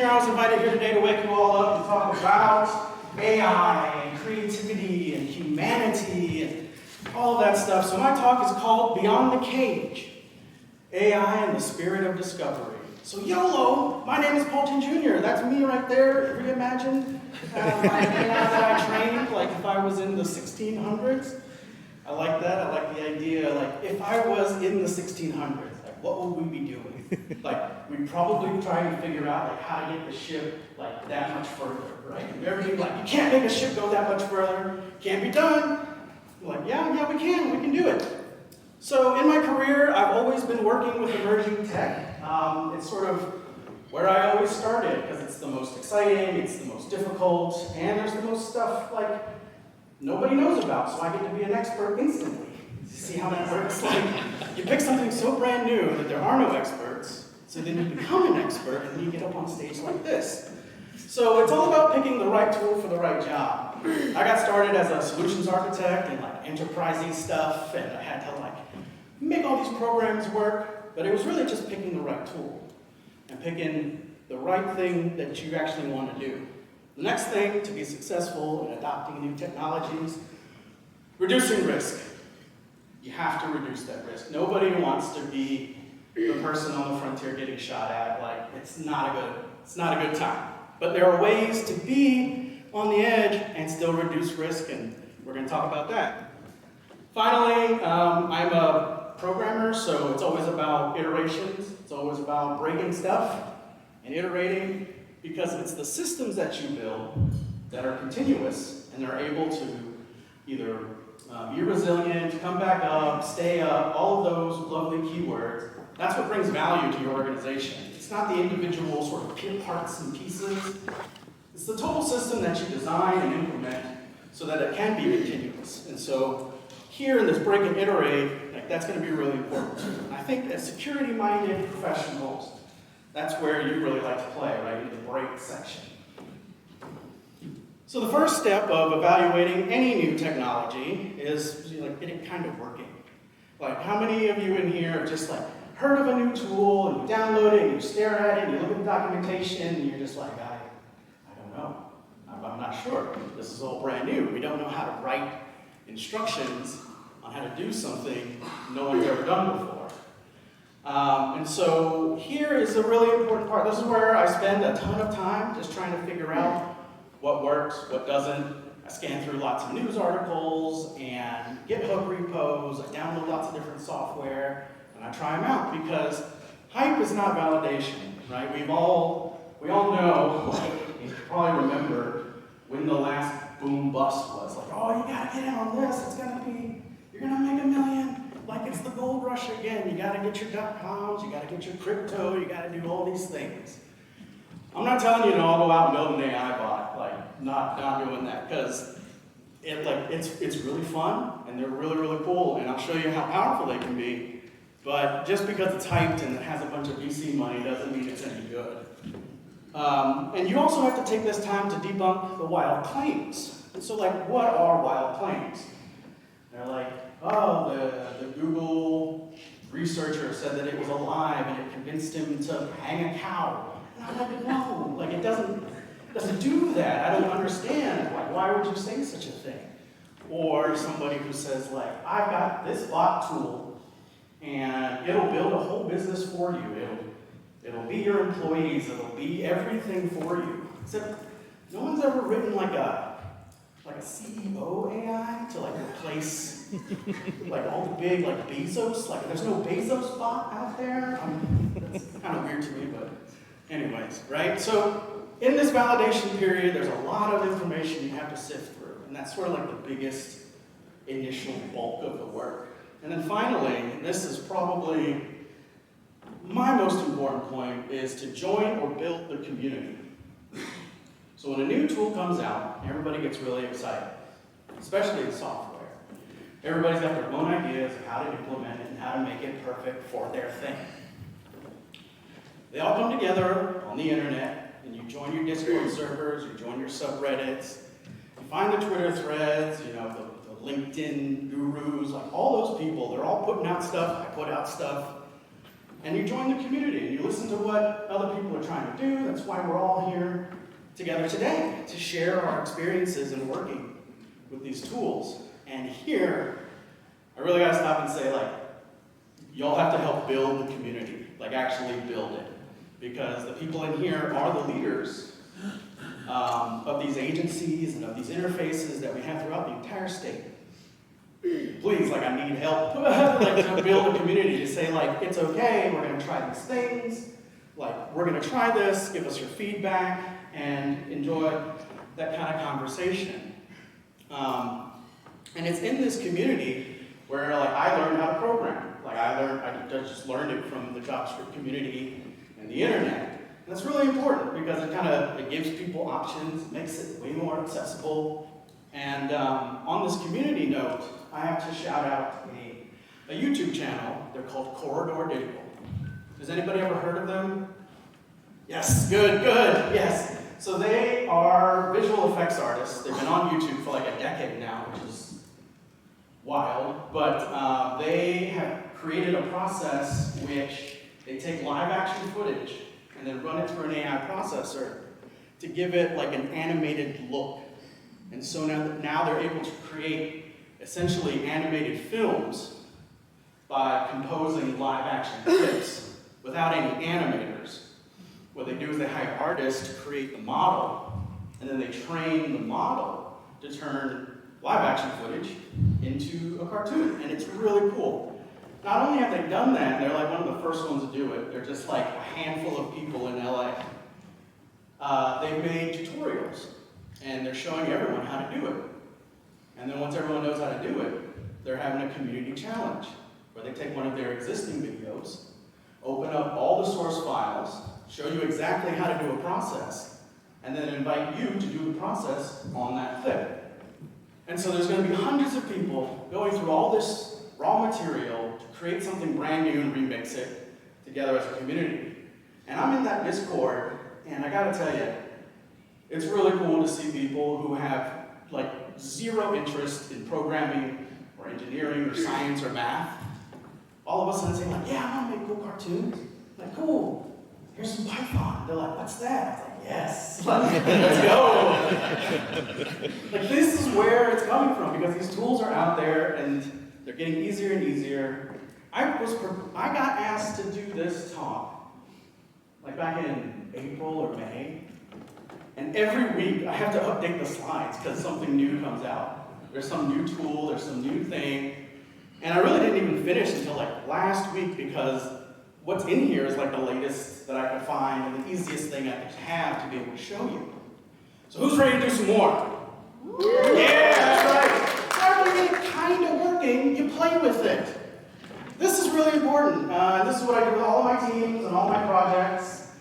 I was invited here today to wake you all up and talk about AI and creativity and humanity and all of that stuff. So my talk is called Beyond the Cage, AI and the Spirit of Discovery. So YOLO, my name is Polton Jr. That's me right there, reimagined. My AI that I trained, like if I was in the 1600s. I like that. I like the idea, like if I was in the 1600s, like what would we be doing? Like we'd probably try and figure out like how to get the ship like that much further, right? Everything like you can't make a ship go that much further, can't be done. I'm like, yeah, we can do it. So in my career, I've always been working with emerging tech. It's sort of where I always started because it's the most exciting, it's the most difficult, and there's the most stuff like nobody knows about, so I get to be an expert instantly. See how that works? Like, you pick something so brand new that there are no experts, so then you become an expert, and then you get up on stage like this. So it's all about picking the right tool for the right job. I got started as a solutions architect and like enterprising stuff, and I had to like make all these programs work, but it was really just picking the right tool and picking the right thing that you actually want to do. The next thing to be successful in adopting new technologies, reducing risk. You have to reduce that risk. Nobody wants to be the person on the frontier getting shot at. Like it's not a good time. But there are ways to be on the edge and still reduce risk, and we're going to talk about that. Finally, I'm a programmer, so it's always about iterations. It's always about breaking stuff and iterating, because it's the systems that you build that are continuous and they're able to either be resilient, come back up, stay up, all of those lovely keywords. That's what brings value to your organization. It's not the individual sort of parts and pieces. It's the total system that you design and implement so that it can be continuous. And so here in this break and iterate, like, that's going to be really important. And I think as security-minded professionals, that's where you really like to play, right, in the break section. So the first step of evaluating any new technology is like getting kind of working. Like how many of you in here have just like heard of a new tool and you download it and you stare at it and you look at the documentation and you're just like, I don't know. I'm not sure. This is all brand new. We don't know how to write instructions on how to do something no one's ever done before. And so here is a really important part. This is where I spend a ton of time just trying to figure out what works, what doesn't. I scan through lots of news articles and GitHub repos. I download lots of different software, and I try them out because hype is not validation, right? We all know, like, you probably remember when the last boom bust was. Like, oh, you gotta get in on this. You're gonna make $1 million. Like it's the gold rush again. You gotta get your .coms, you gotta get your crypto, you gotta do all these things. I'm not telling you to all go out and build an AI bot, like not doing that, because it's really fun and they're really, really cool, and I'll show you how powerful they can be. But just because it's hyped and it has a bunch of VC money doesn't mean it's any good. And you also have to take this time to debunk the wild claims. And so like, what are wild claims? They're like, oh, the Google researcher said that it was alive and it convinced him to hang a cow. And I'm like, no, like it doesn't do that. I don't understand. Like, why would you say such a thing? Or somebody who says like, I've got this bot tool and it'll build a whole business for you. It'll be your employees. It'll be everything for you. Except no one's ever written like a CEO AI to like replace like all the big like Bezos. Like there's no Bezos bot out there. That's kind of weird to me, but anyways, right? So in this validation period, there's a lot of information you have to sift through, and that's sort of like the biggest initial bulk of the work. And then finally, and this is probably my most important point, is to join or build the community. So when a new tool comes out, everybody gets really excited, especially in software. Everybody's got their own ideas of how to implement it and how to make it perfect for their thing. They all come together on the internet, and you join your Discord servers, you join your subreddits, you find the Twitter threads, you know, the LinkedIn gurus, like all those people, they're all putting out stuff, I put out stuff. And you join the community, and you listen to what other people are trying to do. That's why we're all here together today, to share our experiences in working with these tools. And here, I really gotta stop and say, like, y'all have to help build the community, like actually build it. Because the people in here are the leaders of these agencies and of these interfaces that we have throughout the entire state. Please, like, I need help, like, to build a community, to say, like, it's okay, we're gonna try these things, like, we're gonna try this, give us your feedback, and enjoy that kind of conversation. And it's in this community where, like, I learned how to program. Like, I just learned it from the JavaScript community and the internet. And that's really important because it gives people options, makes it way more accessible. And on this community note, I have to shout out a YouTube channel. They're called Corridor Digital. Has anybody ever heard of them? Yes, good, yes. So they are visual effects artists. They've been on YouTube for like a decade now, which is wild. But they have created a process which they take live action footage and then run it through an AI processor to give it like an animated look. And so now they're able to create essentially animated films by composing live action clips without any animators. What they do is they hire artists to create the model, and then they train the model to turn live action footage into a cartoon, and it's really cool. Not only have they done that, they're like one of the first ones to do it, they're just like a handful of people in LA. They've made tutorials, and they're showing everyone how to do it. And then once everyone knows how to do it, they're having a community challenge, where they take one of their existing videos, open up all the source files, show you exactly how to do a process, and then invite you to do the process on that clip. And so there's going to be hundreds of people going through all this raw material to create something brand new and remix it together as a community. And I'm in that Discord, and I gotta tell you, it's really cool to see people who have like zero interest in programming or engineering or science or math, all of a sudden saying like, yeah, I wanna make cool cartoons. Like, cool, here's some Python. They're like, what's that? I was like, yes, let's go. Like, this is where it's coming from, because these tools are out there and they're getting easier and easier. I got asked to do this talk, like back in April or May, and every week I have to update the slides because something new comes out. There's some new tool, there's some new thing, and I really didn't even finish until like last week, because what's in here is like the latest that I could find and the easiest thing I could have to be able to show you. So who's ready to do some more? Yeah, that's right. After you get it kind of working, you play with it. This is really important. This is what I do with all of my teams and all my projects.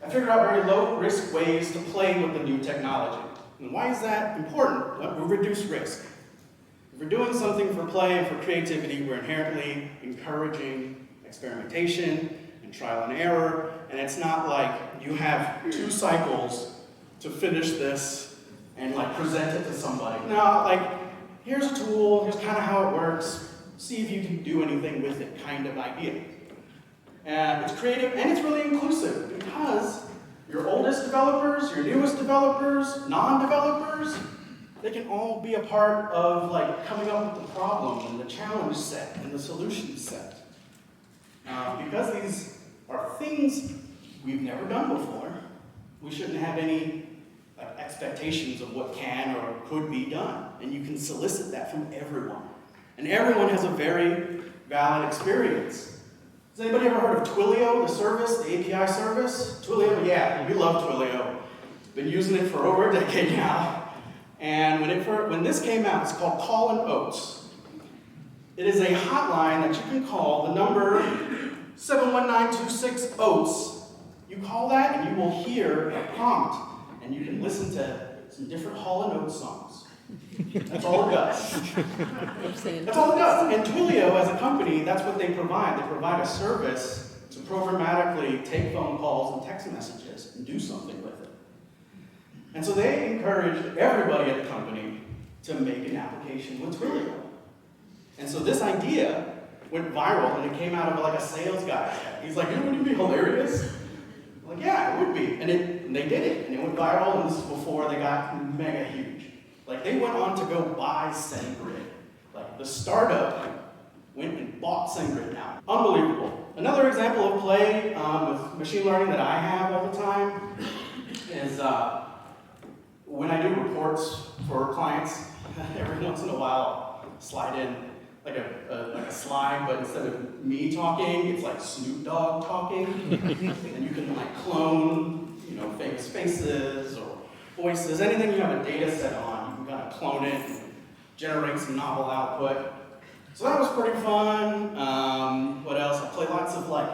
I figured out very low-risk ways to play with the new technology. And why is that important? Well, we reduce risk. If we're doing something for play and for creativity, we're inherently encouraging experimentation and trial and error, and it's not like you have 2 cycles to finish this and like present it to somebody. No, like, here's a tool, here's kind of how it works, see if you can do anything with it kind of idea. And it's creative and it's really inclusive, because your oldest developers, your newest developers, non-developers, they can all be a part of like coming up with the problem and the challenge set and the solution set. Because these are things we've never done before, we shouldn't have any expectations of what can or could be done. And you can solicit that from everyone. And everyone has a very valid experience. Has anybody ever heard of Twilio, the service, the API service? Twilio, yeah, we love Twilio. Been using it for over a decade now. And when this came out, it's called Call and Oats. It is a hotline that you can call, the number 71926-OATS. You call that and you will hear a prompt, and you can listen to some different Hall & Oates songs. That's all it does. That's all it does. And Twilio, as a company, that's what they provide. They provide a service to programmatically take phone calls and text messages and do something with it. And so they encourage everybody at the company to make an application with Twilio. And so this idea went viral, and it came out of like a sales guy. He's like, "It wouldn't be hilarious?" I'm like, yeah, it would be. And they did it, and it went viral, and this is before they got mega huge. Like, they went on to go buy SendGrid. Like, the startup went and bought SendGrid now. Unbelievable. Another example of play with machine learning that I have all the time is when I do reports for clients, every once in a while I'll slide in like a slide, but instead of me talking, it's like Snoop Dogg talking. And you can like clone, famous faces or voices, anything you have a data set on, you can kind of clone it and generate some novel output. So that was pretty fun. What else? I play lots of like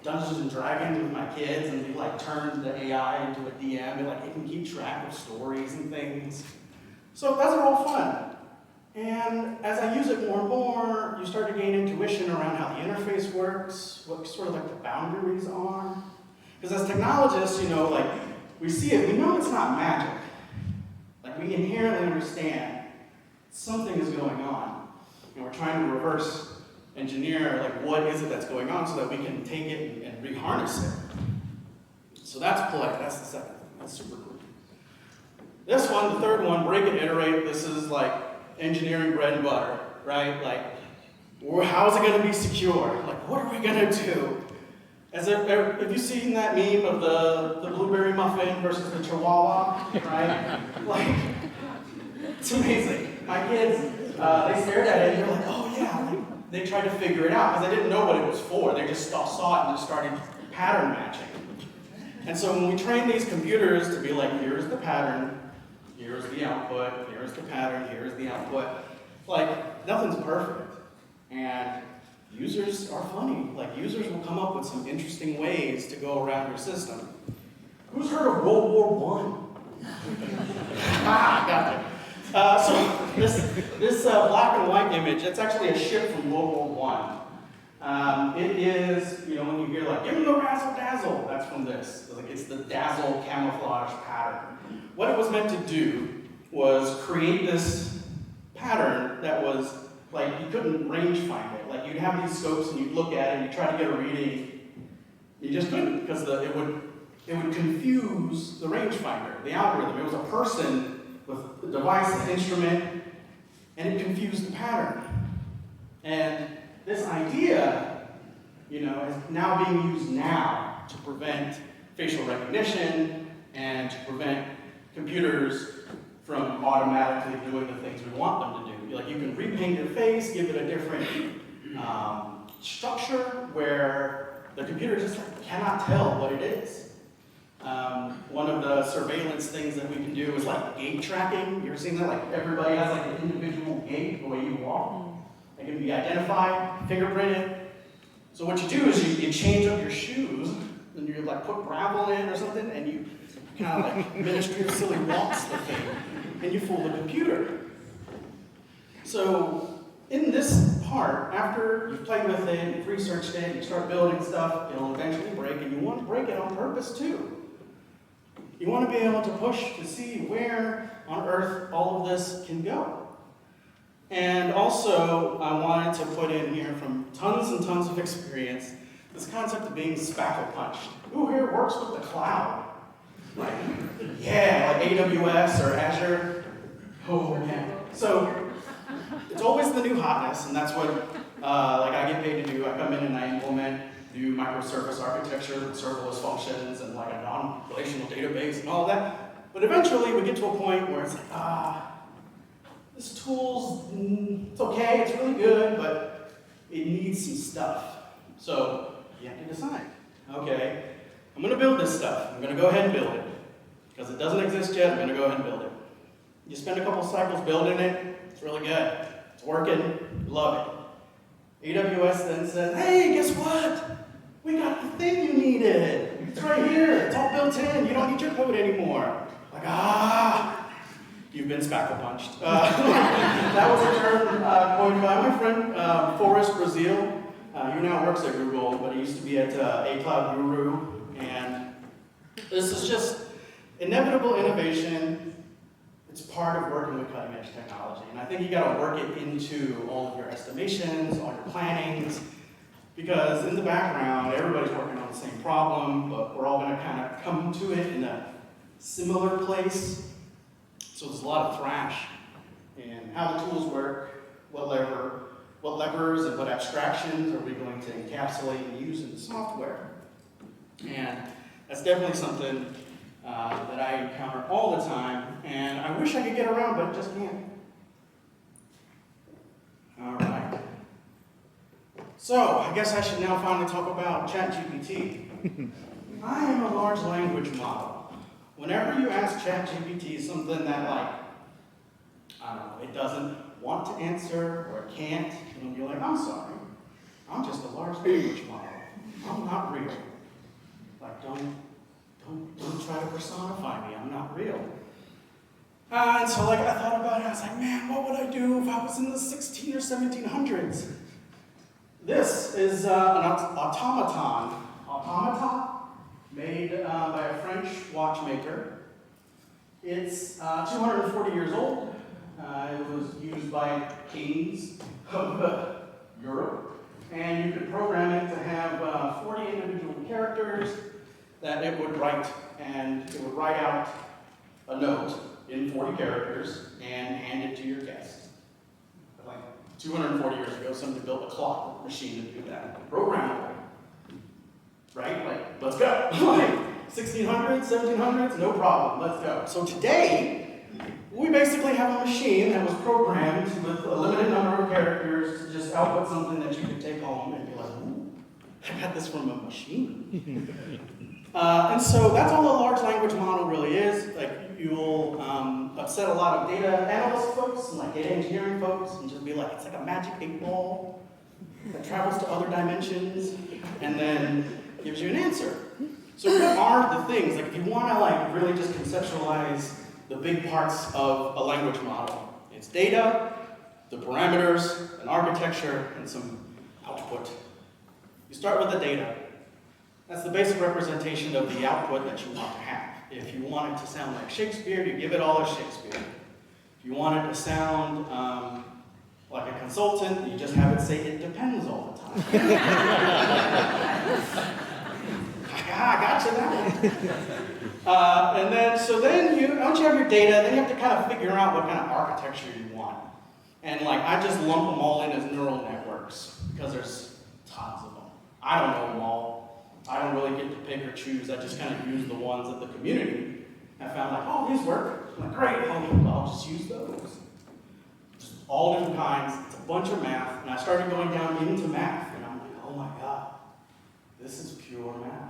Dungeons and Dragons with my kids, and we like turn the AI into a DM, and like it can keep track of stories and things. So those are all fun. And as I use it more and more, you start to gain intuition around how the interface works, what sort of like the boundaries are. Because as technologists, like we see it, we know it's not magic. Like we inherently understand something is going on. And we're trying to reverse engineer like what is it that's going on so that we can take it and reharness it. So that's play, that's the second thing, that's super cool. This one, the third one, break and iterate, this is like engineering bread and butter, right? Like, how is it going to be secure? Like, what are we going to do? Have you seen that meme of the blueberry muffin versus the chihuahua, right? Like, it's amazing. My kids, they stared at it and they're like, oh yeah. Like, they tried to figure it out because they didn't know what it was for. They just saw it and just started pattern matching. And so when we train these computers to be like, here's the pattern, here's the output, here's the pattern, here's the output. Like, nothing's perfect. And users are funny. Like, users will come up with some interesting ways to go around your system. Who's heard of World War I? Got it. So this black and white image, it's actually a ship from World War I. It is, when you hear like, give them the razzle dazzle, that's from this. Like, it's the dazzle camouflage pattern. What it was meant to do was create this pattern that was like, you couldn't range find it. Like, you'd have these scopes and you'd look at it and you'd try to get a reading. You just couldn't, because it would confuse the rangefinder, the algorithm. It was a person with a device, an instrument, and it confused the pattern. And this idea, is now being used now to prevent facial recognition and to prevent computers from automatically doing the things we want them to do. Like, you can repaint your face, give it a different structure where the computer just cannot tell what it is. One of the surveillance things that we can do is like gait tracking. You ever seen that? Like, everybody has like an individual gait, the way you walk. It can be identified, fingerprinted. So what you do is you change up your shoes, and you like put gravel in or something, and you kind of like Ministry of Silly Walks the thing, and you fool the computer. So in this part, after you've played with it, you've researched it, you start building stuff, it'll eventually break, and you want to break it on purpose too. You want to be able to push to see where on earth all of this can go. And also, I wanted to put in here from tons and tons of experience, this concept of being spackle punched. Who here works with the cloud? Like, yeah, like AWS or Azure. Oh, man. So, it's always the new hotness, and that's what I get paid to do. I come in and I implement new microservice architecture with serverless functions and like a non-relational database and all of that. But eventually, we get to a point where it's like, this tool's, it's okay, it's really good, but it needs some stuff. So you have to decide, okay, I'm going to build this stuff. I'm going to go ahead and build it. Because it doesn't exist yet, I'm going to go ahead and build it. You spend a couple cycles building it, it's really good. It's working, you love it. AWS then says, hey, guess what? We got the thing you needed. It's right here, it's all built in, you don't need your code anymore. Like, you've been spackle punched. That was a term coined by my friend Forrest Brazil. He now works at Google, but he used to be at A Cloud Guru. And this is just inevitable innovation It's part of working with cutting edge technology. And I think you gotta work it into all of your estimations, all your plannings, because in the background, everybody's working on the same problem, but we're all gonna kind of come to it in a similar place. So there's a lot of thrash in how the tools work, what levers and what abstractions are we going to encapsulate and use in the software. And that's definitely something that I encounter all the time, and I wish I could get around, but just can't. All right. So, I guess I should now finally talk about ChatGPT. I am a large language model. Whenever you ask ChatGPT something that, like, I don't know, it doesn't want to answer or it can't, and you're like, I'm sorry, I'm just a large language model. I'm not real. Like, don't try to personify me, I'm not real. And so like I thought about it, I was like, man, what would I do if I was in the 16 or 1700s? This is an automaton made by a French watchmaker. It's 240 years old. It was used by kings of Europe. And you could program it to have 40 individual characters that it would write, and it would write out a note in 40 characters and hand it to your guest. Like 240 years ago, somebody built a clock machine to do that. Programmable. Right? Like, let's go. Like 1600s, 1700s, no problem, let's go. So today, we basically have a machine that was programmed with a limited number of characters to just output something that you could take home and be like, ooh, I got this from a machine. And so that's all a large language model really is. Like, you'll upset a lot of data analyst folks and like data engineering folks and just be like, it's like a magic 8-ball that travels to other dimensions and then gives you an answer. So what are the things, like if you want to like really just conceptualize the big parts of a language model, it's data, the parameters, an architecture, and some output. You start with the data. That's the basic representation of the output that you want to have. If you want it to sound like Shakespeare, you give it all as Shakespeare. If you want it to sound like a consultant, you just have it say it depends all the time. I got you that one. And then, once you have your data, then you have to kind of figure out what kind of architecture you want. And like, I just lump them all in as neural networks because there's tons of them. I don't know them all. I don't really get to pick or choose. I just kind of use the ones that the community have found like, oh, these work. I'm like, great, I'll just use those. Just all different kinds. It's a bunch of math. And I started going down into math. And I'm like, oh my God, this is pure math.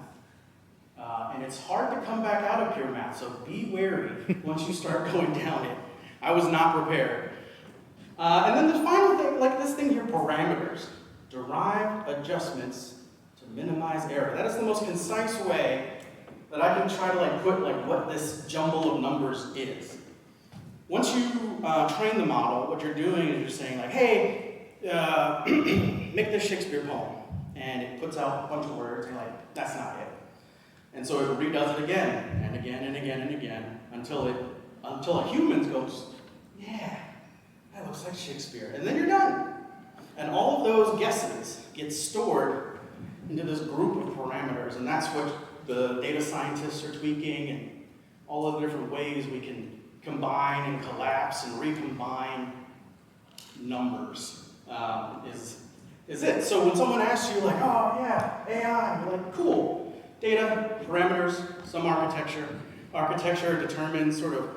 And it's hard to come back out of pure math. So be wary once you start going down it. I was not prepared. And then the final thing, like this thing here, parameters. Derived adjustments to minimize error. That is the most concise way that I can try to like put like what this jumble of numbers is. Once you train the model, what you're doing is you're saying like, hey, make this Shakespeare poem. And it puts out a bunch of words and like, that's not it. And so it redoes it again and again and again and again until a human goes, yeah, that looks like Shakespeare. And then you're done. And all of those guesses get stored into this group of parameters, and that's what the data scientists are tweaking, and all of the different ways we can combine and collapse and recombine numbers is it. So when someone asks you like, oh yeah, AI, you're like, cool. Data, parameters, some architecture. Architecture determines sort of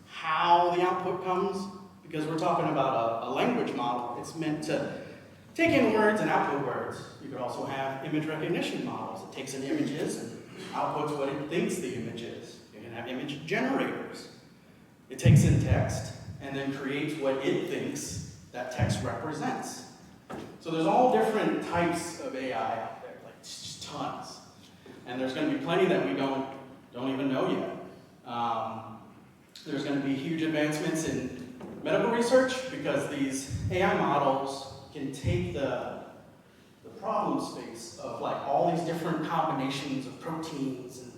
how the output comes, because we're talking about a language model. It's meant to take in words and output words. You could also have image recognition models. It takes in images and outputs what it thinks the image is. You can have image generators. It takes in text and then creates what it thinks that text represents. So there's all different types of AI out there, like just tons. And there's going to be plenty that we don't even know yet. There's going to be huge advancements in medical research because these AI models can take the problem space of like all these different combinations of proteins and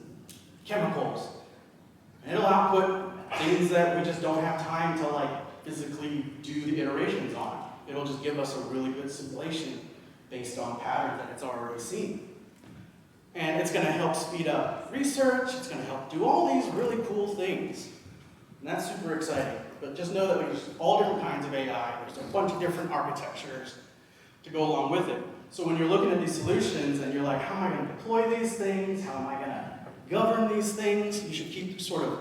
chemicals, and it'll output a things that we just don't have time to like physically do the iterations on. It'll just give us a really good simulation based on patterns that it's already seen. And it's going to help speed up research. It's going to help do all these really cool things. And that's super exciting. But just know that there's all different kinds of AI. There's a bunch of different architectures to go along with it. So when you're looking at these solutions and you're like, how am I going to deploy these things? How am I going to govern these things? You should keep sort of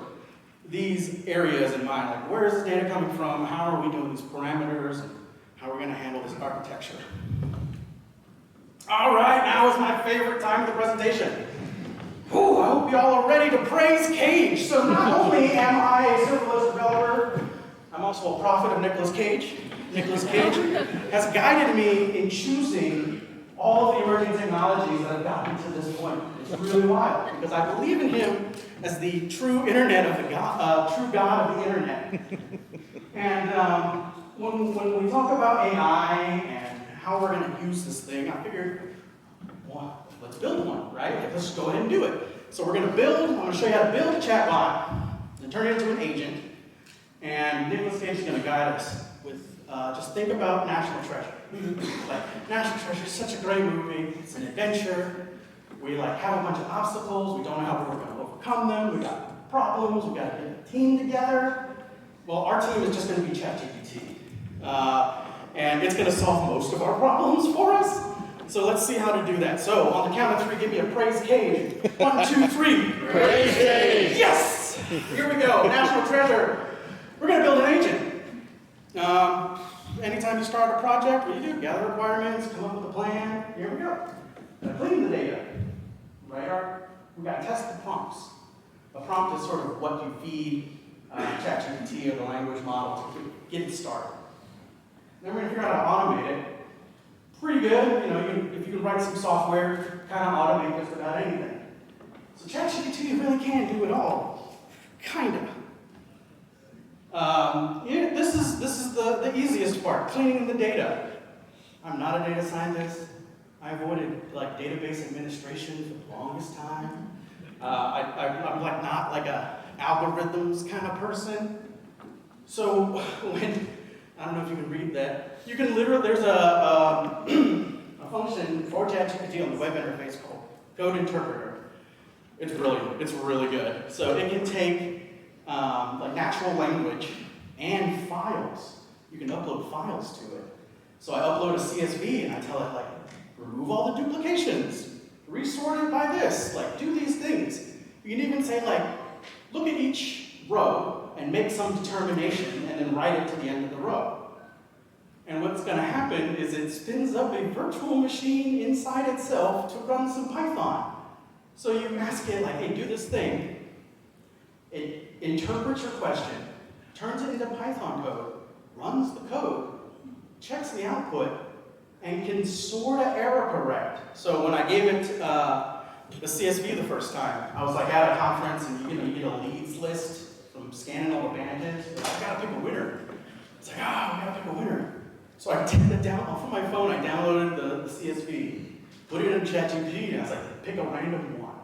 these areas in mind. Like, where is the data coming from? How are we doing these parameters? And how are we going to handle this architecture? All right, now is my favorite time of the presentation. Whew, I hope you all are ready to praise Cage. So not only am I a serverless developer, I'm also a prophet of Nicolas Cage. Nicolas Cage has guided me in choosing all of the emerging technologies that have gotten to this point. It's really wild, because I believe in him as the true internet of the true God of the internet. And when we talk about AI and how we're going to use this thing, I figured, well, let's build one, right? Like, let's go ahead and do it. So we're going to build, I'm going to show you how to build a chatbot and turn it into an agent. And Nicolas Cage is going to guide us with, just think about National Treasure. Like, National Treasure is such a great movie. It's an adventure. We like have a bunch of obstacles. We don't know how we're going to overcome them. We got problems. We got to get a team together. Well, our team is just going to be ChatGPT. And it's going to solve most of our problems for us. So let's see how to do that. So on the count of 3, give me a praise Cage. 1, 2, 3. Praise Cage! Yes! Here we go. National Treasure. We're going to build an agent. Anytime you start a project, what do you do? Gather requirements, come up with a plan. Here we go. Clean the data. Right? We got to test the prompts. A prompt is sort of what you feed ChatGPT or the language model to get it started. Then we're going to figure out how to automate it. Pretty good. You know, if you can write some software, you can kind of automate just about anything. So ChatGPT really can do it all. Kind of. Yeah, this is the easiest part, cleaning the data. I'm not a data scientist. I avoided like database administration for the longest time. I'm like not like a algorithms kind of person. So when I don't know if you can read that, you can literally there's a function for ChatGPT on the web interface called Code Interpreter. It's brilliant. It's really good. So it can take like natural language and files. You can upload files to it. So I upload a CSV and I tell it like, remove all the duplications, resort it by this, like do these things. You can even say like, look at each row and make some determination and then write it to the end of the row. And what's going to happen is it spins up a virtual machine inside itself to run some Python. So you ask it like, hey, do this thing. It interprets your question, turns it into Python code, runs the code, checks the output, and can sort of error correct. So when I gave it the CSV the first time, I was like at a conference and you get a leads list from scanning all the badges. I gotta pick a winner. It's like, we gotta pick a winner. So I did it down off of my phone, I downloaded the CSV, put it in ChatGPT, and I was like, pick a random one.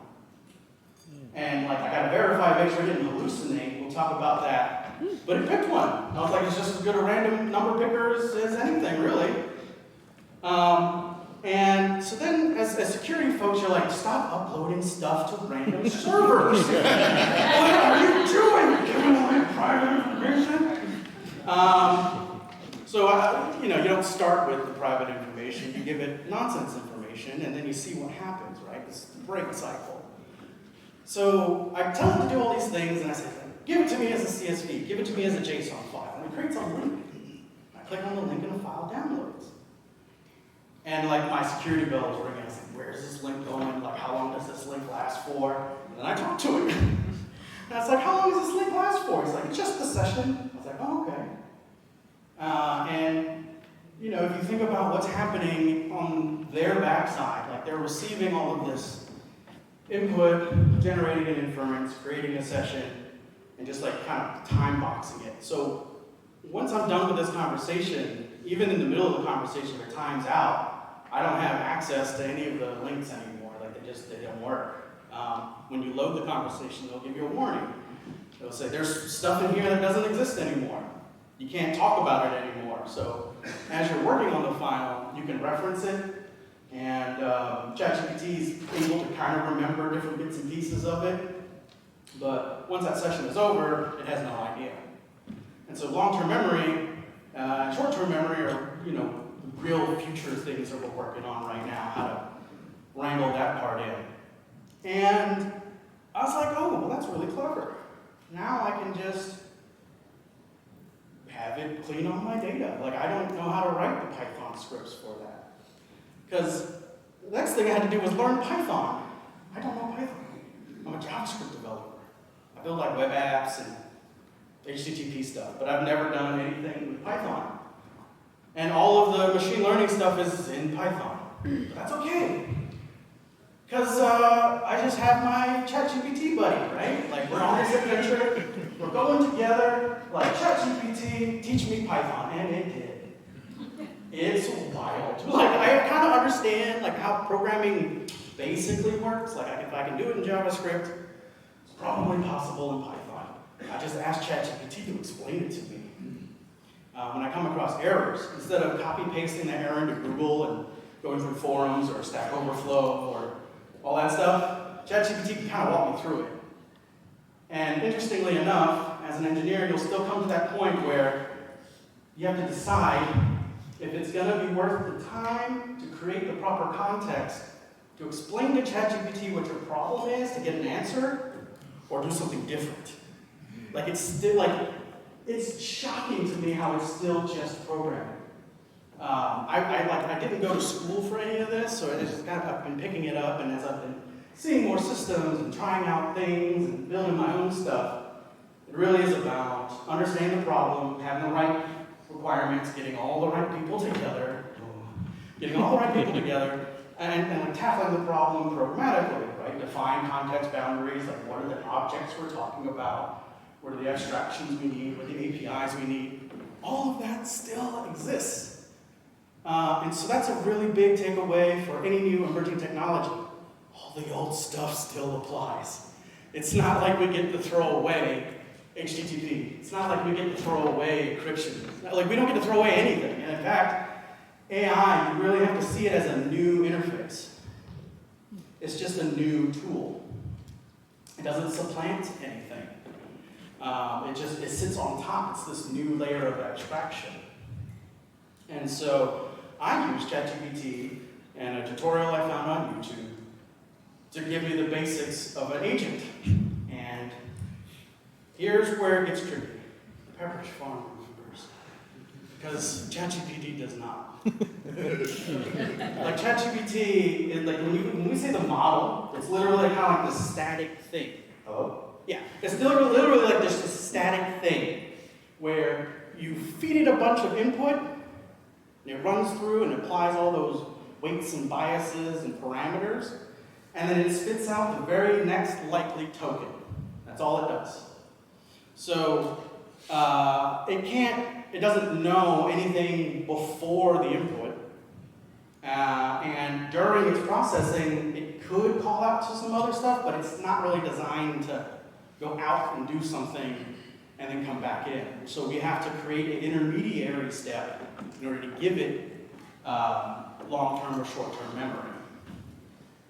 And like I gotta verify, make sure it didn't hallucinate. We'll talk about that. But it picked one. I was like, it's just as good a random number picker as anything, really. And so then, as security folks, you're like, stop uploading stuff to random servers. What are you doing? Giving away private information? So you don't start with the private information. You give it nonsense information, and then you see what happens, right? This is the break cycle. So I tell it to do all these things, and I say, give it to me as a CSV, give it to me as a JSON file. And it creates a link. I click on the link and the file downloads. And like my security bell is ringing. I was like, where's this link going? Like, how long does this link last for? And then I talk to it. And I was like, how long does this link last for? He's like, just the session. I was like, oh, okay. And if you think about what's happening on their backside, like they're receiving all of this input, generating an inference, creating a session, and just like kind of time boxing it. So once I'm done with this conversation, even in the middle of the conversation, if it times out, I don't have access to any of the links anymore. Like they don't work. When you load the conversation, they'll give you a warning. They'll say there's stuff in here that doesn't exist anymore. You can't talk about it anymore. So as you're working on the file, you can reference it, and ChatGPT is able to kind of remember different bits and pieces of it. But once that session is over, it has no idea. And so long-term memory, short-term memory are, real future things that we're working on right now, how to wrangle that part in. And I was like, oh, well, that's really clever. Now I can just have it clean all my data. Like, I don't know how to write the Python scripts for that. Because the next thing I had to do was learn Python. I don't know Python. I'm a JavaScript developer. I build like web apps and HTTP stuff, but I've never done anything with Python. And all of the machine learning stuff is in Python. But that's okay. Because I just have my ChatGPT buddy, right? Like, we're on this adventure, we're going together, like, ChatGPT, teach me Python, and it did. It's wild. Like, I kind of understand, like, how programming basically works. Like, if I can do it in JavaScript, it's probably possible in Python. I just asked ChatGPT to explain it to me. When I come across errors, instead of copy-pasting the error into Google and going through forums or Stack Overflow or all that stuff, ChatGPT can kind of walk me through it. And interestingly enough, as an engineer, you'll still come to that point where you have to decide if it's going to be worth the time to create the proper context to explain to ChatGPT what your problem is to get an answer, or do something different. Like, it's still, like, it's shocking to me how it's still just programming. I didn't go to school for any of this, so I've been picking it up, and as I've been seeing more systems and trying out things and building my own stuff, it really is about understanding the problem, having the right requirements, getting all the right people together, and tackling the problem programmatically, right? Define context boundaries, like what are the objects we're talking about, what are the abstractions we need, what are the APIs we need. All of that still exists. And so that's a really big takeaway for any new emerging technology. All the old stuff still applies. It's not like we get to throw away HTTP. It's not like we get to throw away encryption. It's not like we don't get to throw away anything. And in fact, AI, you really have to see it as a new interface. It's just a new tool. It doesn't supplant anything. It sits on top. It's this new layer of abstraction. And so I use ChatGPT and a tutorial I found on YouTube to give me the basics of an agent. And here's where it gets tricky. The Pepperidge Farm remembers. Because ChatGPT does not. Like ChatGPT, like when we say the model, it's literally kind of like the static thing. Hello? Yeah, it's literally like this static thing where you feed it a bunch of input, and it runs through and applies all those weights and biases and parameters, and then it spits out the very next likely token. That's all it does. So it doesn't know anything before the input, and during its processing, it could call out to some other stuff, but it's not really designed to go out and do something and then come back in. So we have to create an intermediary step in order to give it long-term or short-term memory.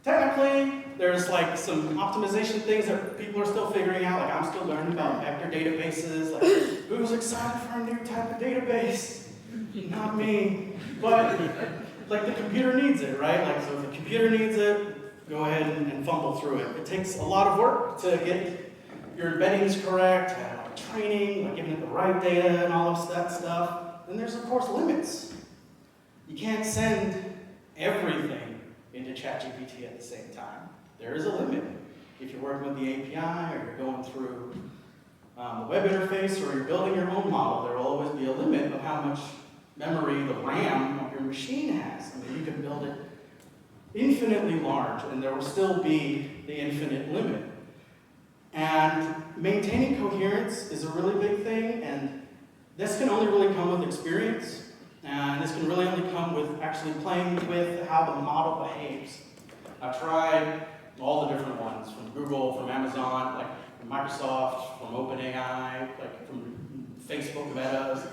Technically, there's like some optimization things that people are still figuring out. Like I'm still learning about vector databases. Like who's excited for a new type of database? Not me. But like the computer needs it, right? Like so if the computer needs it, go ahead and fumble through it. It takes a lot of work to get your embeddings correct, like training, like giving it the right data and all of that stuff. Then there's of course limits. You can't send everything into ChatGPT at the same time. There is a limit. If you're working with the API or you're going through the web interface or you're building your own model, there will always be a limit of how much memory the RAM of your machine has. I mean, you can build it infinitely large and there will still be the infinite limit. And maintaining coherence is a really big thing, and this can only really come with experience. And this can really only come with actually playing with how the model behaves. I've tried all the different ones, from Google, from Amazon. Like from Microsoft, from OpenAI, like from Facebook Metas,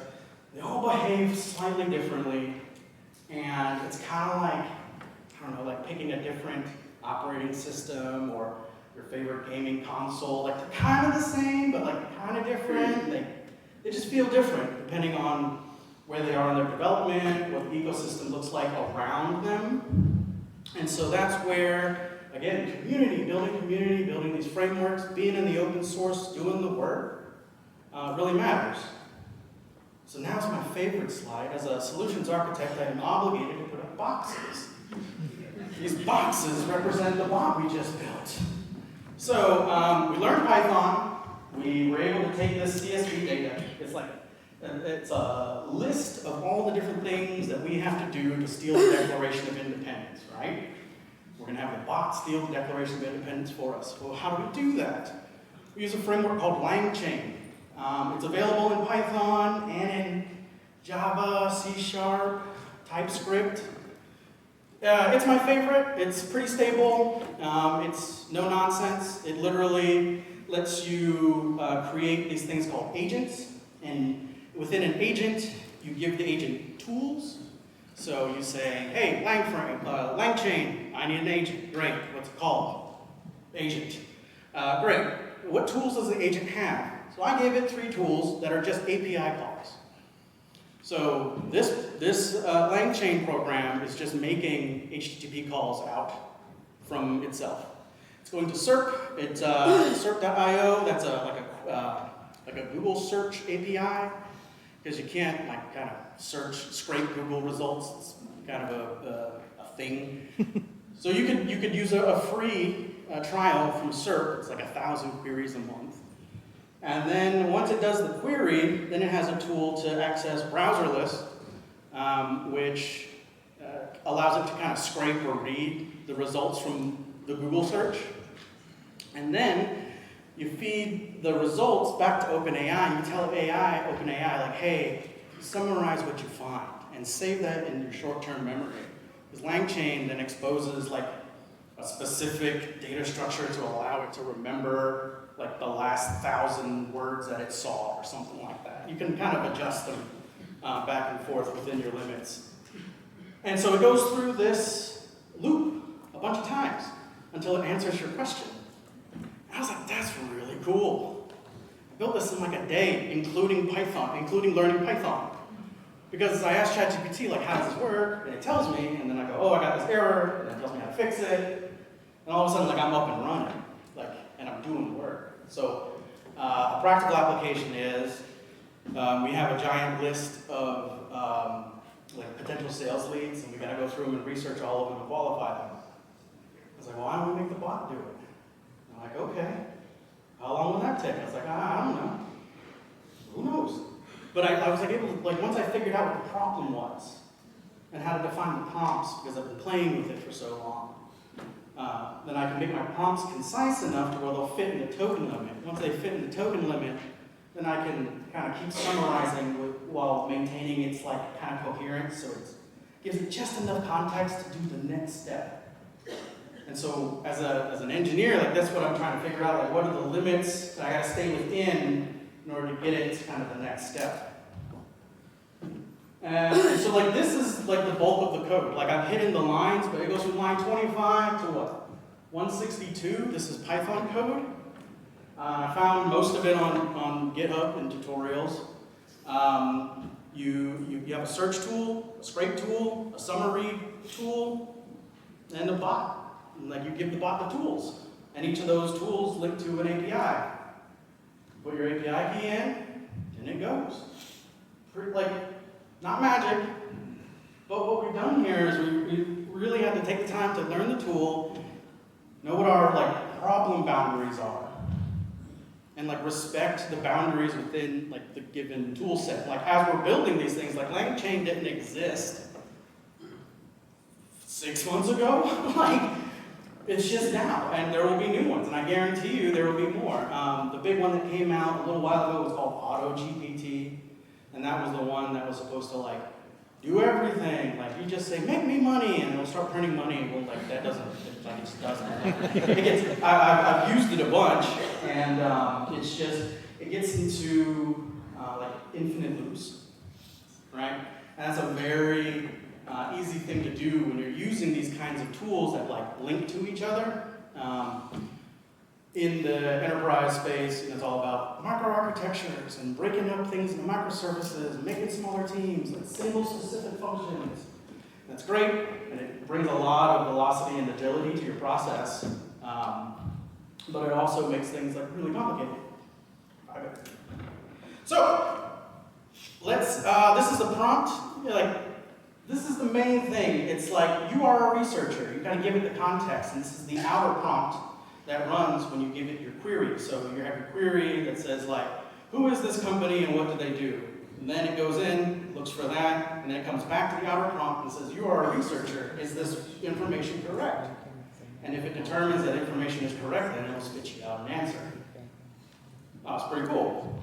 they all behave slightly differently, and it's kind of like, I don't know, like picking a different operating system or your favorite gaming console. Like they're kind of the same, but like kind of different. They just feel different depending on where they are in their development, what the ecosystem looks like around them. And so that's where, again, building these frameworks, being in the open source, doing the work, really matters. So now's my favorite slide. As a solutions architect, I am obligated to put up boxes. These boxes represent the bot we just built. So we learned Python. We were able to take this CSV data. It's a list of all the different things that we have to do to steal the Declaration of Independence, right? We're going to have the bot steal the Declaration of Independence for us. Well, how do we do that? We use a framework called LangChain. It's available in Python and in Java, C#, TypeScript. It's my favorite. It's pretty stable. It's no nonsense. It literally lets you create these things called agents. And within an agent, you give the agent tools. So you say, hey, LangChain, I need an agent. Great. What's it called? Agent. Great. What tools does the agent have? So I gave it 3 tools that are just API calls. So this LangChain program is just making HTTP calls out from itself. It's going to SERP. It's SERP.io. That's like a Google search API, because you can't kind of scrape Google results. It's kind of a thing. So you could use a free trial from SERP. It's like 1,000 queries a month. And then once it does the query, then it has a tool to access browserless, which allows it to kind of scrape or read the results from the Google search. And then you feed the results back to OpenAI, and you tell OpenAI, like, hey, summarize what you find, and save that in your short-term memory. Because LangChain then exposes like a specific data structure to allow it to remember like the last 1,000 words that it saw or something like that. You can kind of adjust them back and forth within your limits. And so it goes through this loop a bunch of times until it answers your question. And I was like, that's really cool. I built this in like a day, including learning Python. Because I asked ChatGPT, like, how does this work? And it tells me, and then I go, oh, I got this error, and it tells me how to fix it. And all of a sudden, like, I'm up and running, like, and I'm doing work. So a practical application is we have a giant list of like potential sales leads, and we got to go through them and research all of them and qualify them. I was like, well, why don't we make the bot do it? I'm like, okay. How long will that take? I was like, I don't know. Who knows? But I was like able to, like, once I figured out what the problem was and how to define the prompts, because I've been playing with it for so long, then I can make my prompts concise enough to where they'll fit in the token limit. Once they fit in the token limit, then I can kind of keep summarizing while maintaining its like kind of coherence, so it gives it just enough context to do the next step. And so as an engineer, like that's what I'm trying to figure out, like what are the limits that I gotta stay within in order to get it to kind of the next step. And so like this is like the bulk of the code. Like I've hidden the lines, but it goes from line 25 to what? 162. This is Python code. I found most of it on GitHub and tutorials. You have a search tool, a scrape tool, a summary tool, and a bot. And like you give the bot the tools. And each of those tools link to an API. Put your API key in, and it goes. Like, not magic, but what we've done here is we really had to take the time to learn the tool, know what our like problem boundaries are, and like respect the boundaries within like the given tool set. Like as we're building these things, like LangChain didn't exist 6 months ago. Like it's just now, and there will be new ones, and I guarantee you there will be more. The big one that came out a little while ago was called AutoGPT, and that was the one that was supposed to like do everything. Like you just say, make me money, and it'll start printing money. Well, like that doesn't, like it just doesn't. I've used it a bunch, and it's just, it gets into like infinite loops, right? And that's a very easy thing to do when you're using these kinds of tools that like link to each other. In the enterprise space, it's all about microarchitectures and breaking up things into microservices and making smaller teams and single specific functions. That's great, and it brings a lot of velocity and agility to your process, but it also makes things like really complicated. So, let's, this is the prompt, this is the main thing. It's like, you are a researcher, you gotta give it the context, and this is the outer prompt that runs when you give it your query. So you have your query that says like, who is this company and what do they do? And then it goes in, looks for that, and then it comes back to the outer prompt and says, you are a researcher, is this information correct? And if it determines that information is correct, then it'll spit you out an answer. Oh, it's pretty cool.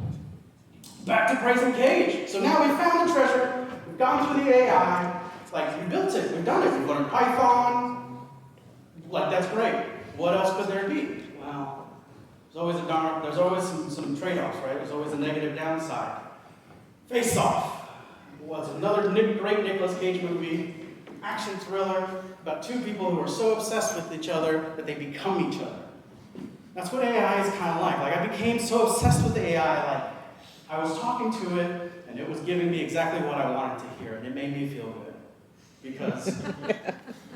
Back to Price and Cage. So now we've found the treasure, we've gone through the AI, like we built it, we've done it, we've learned Python, like that's great. What else could there be? Well, there's always some trade-offs, right? There's always a negative downside. Face Off was another great Nicolas Cage movie, action thriller, about two people who are so obsessed with each other that they become each other. That's what AI is kind of like. Like I became so obsessed with the AI, like I was talking to it, and it was giving me exactly what I wanted to hear, and it made me feel good. Because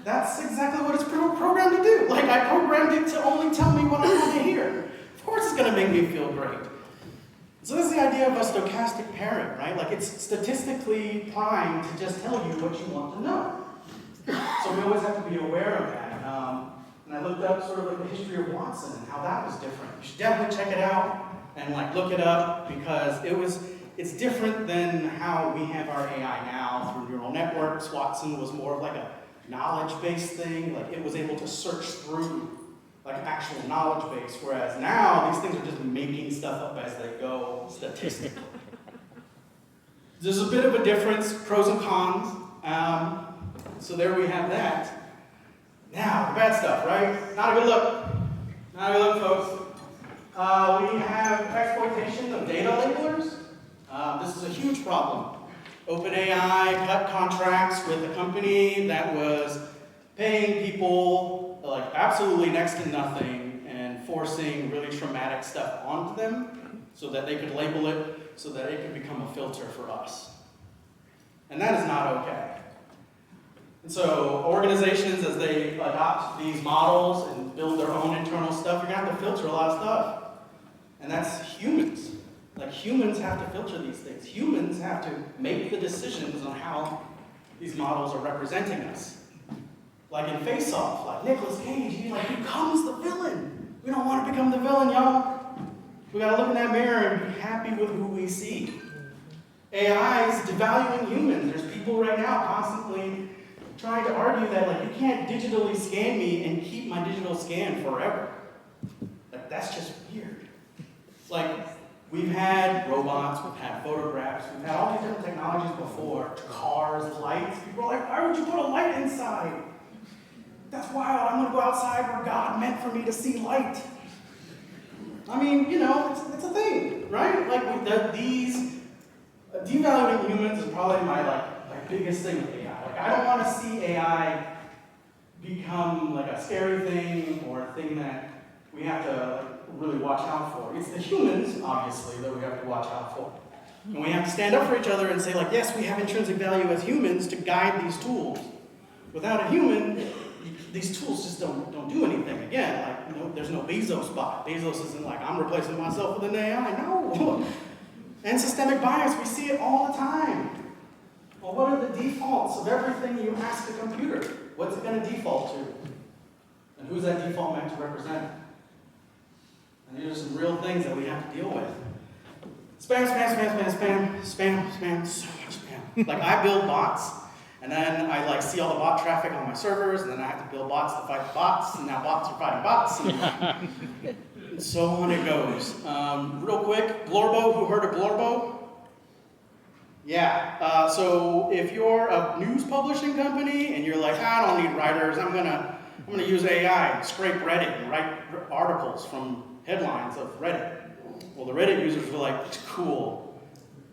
that's exactly what it's programmed to do. Like, I programmed it to only tell me what I want to hear. Of course it's going to make me feel great. So this is the idea of a stochastic parrot, right? Like, it's statistically primed to just tell you what you want to know. So we always have to be aware of that. And I looked up sort of like the history of Watson and how that was different. You should definitely check it out and like look it up because it's different than how we have our AI now through neural networks. Watson was more of like a knowledge-based thing, like it was able to search through like actual knowledge base, whereas now these things are just making stuff up as they go statistically. There's a bit of a difference, pros and cons. So there we have that. Now, the bad stuff, right? Not a good look. Not a good look, folks. We have exploitation of data labelers. This is a huge problem. OpenAI cut contracts with a company that was paying people like absolutely next to nothing and forcing really traumatic stuff onto them so that they could label it so that it could become a filter for us. And that is not okay. And so organizations, as they adopt these models and build their own internal stuff, you're going to have to filter a lot of stuff. And that's humans. Like humans have to filter these things. Humans have to make the decisions on how these models are representing us. Like in Face Off, like Nicolas Cage, he like becomes the villain. We don't want to become the villain, y'all. We gotta look in that mirror and be happy with who we see. AI is devaluing humans. There's people right now constantly trying to argue that like you can't digitally scan me and keep my digital scan forever. Like that's just weird. Like we've had robots, we've had photographs, we've had all these different technologies before. Cars, lights. People are like, why would you put a light inside? That's wild. I'm gonna go outside where God meant for me to see light. I mean, you know, it's a thing, right? Like these devaluing humans is probably my biggest thing with AI. Like I don't want to see AI become like a scary thing or a thing that we have to really watch out for. It's the humans, obviously, that we have to watch out for. And we have to stand up for each other and say, like, yes, we have intrinsic value as humans to guide these tools. Without a human, these tools just don't do anything. Again, like, there's no Bezos bot. Bezos isn't like, I'm replacing myself with an AI. No. And systemic bias, we see it all the time. Well, what are the defaults of everything you ask a computer? What's it going to default to? And who's that default meant to represent? And these are some real things that we have to deal with. Spam, so much spam. Like I build bots, and then I see all the bot traffic on my servers, and then I have to build bots to fight the bots, and now bots are fighting bots, and so on it goes. Real quick, Glorbo, who heard of Glorbo? Yeah, so if you're a news publishing company and you're like, I don't need writers, I'm gonna use AI and scrape Reddit and write articles from headlines of Reddit. Well, the Reddit users were like, it's cool.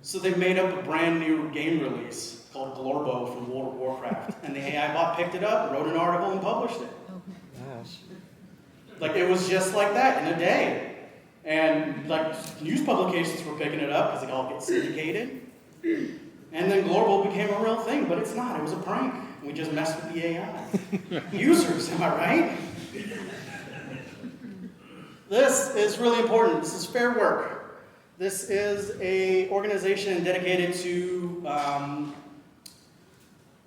So they made up a brand new game release called Glorbo from World of Warcraft. And the AI bot picked it up, wrote an article, and published it. Gosh. Like, it was just like that in a day. And like, news publications were picking it up because it all gets syndicated. And then Global became a real thing, but it's not. It was a prank. We just messed with the AI. Users, am I right? This is really important. This is fair work. This is an organization dedicated to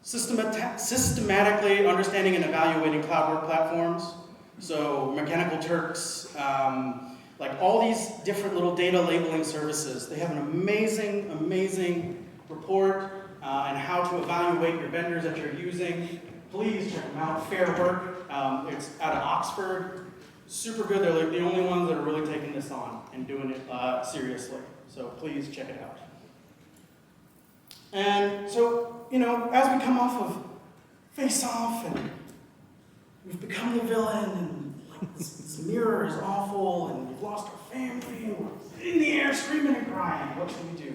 systematically understanding and evaluating cloud work platforms. So Mechanical Turks, like all these different little data labeling services. They have an amazing, amazing report on how to evaluate your vendors that you're using. Please check them out. Fair Work. It's out of Oxford. Super good. They're like the only ones that are really taking this on and doing it seriously. So please check it out. And so, you know, as we come off of Face Off and we've become the villain and like this mirror is awful and we've lost our family and we're in the air screaming and crying, what should we do?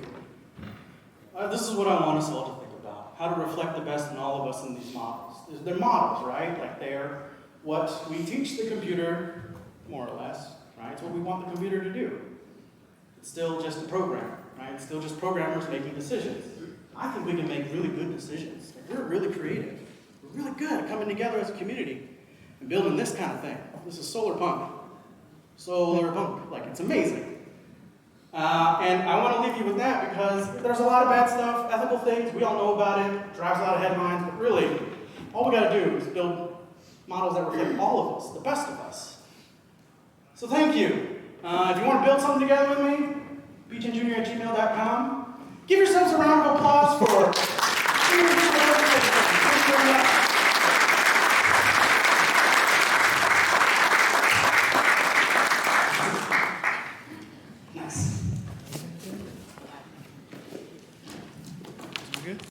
This is what I want us all to think about. How to reflect the best in all of us in these models. They're models, right? Like they're what we teach the computer, more or less, right? It's what we want the computer to do. It's still just a program, right? It's still just programmers making decisions. I think we can make really good decisions. Like, we're really creative. We're really good at coming together as a community and building this kind of thing. This is solar punk. Solar punk, like it's amazing. And I want to leave you with that because there's a lot of bad stuff, ethical things, we all know about it, drives a lot of headlines, but really, all we got to do is build models that reflect all of us, the best of us. So thank you. If you want to build something together with me, beachenjunior@gmail.com. Give yourselves a round of applause for Thank you very much.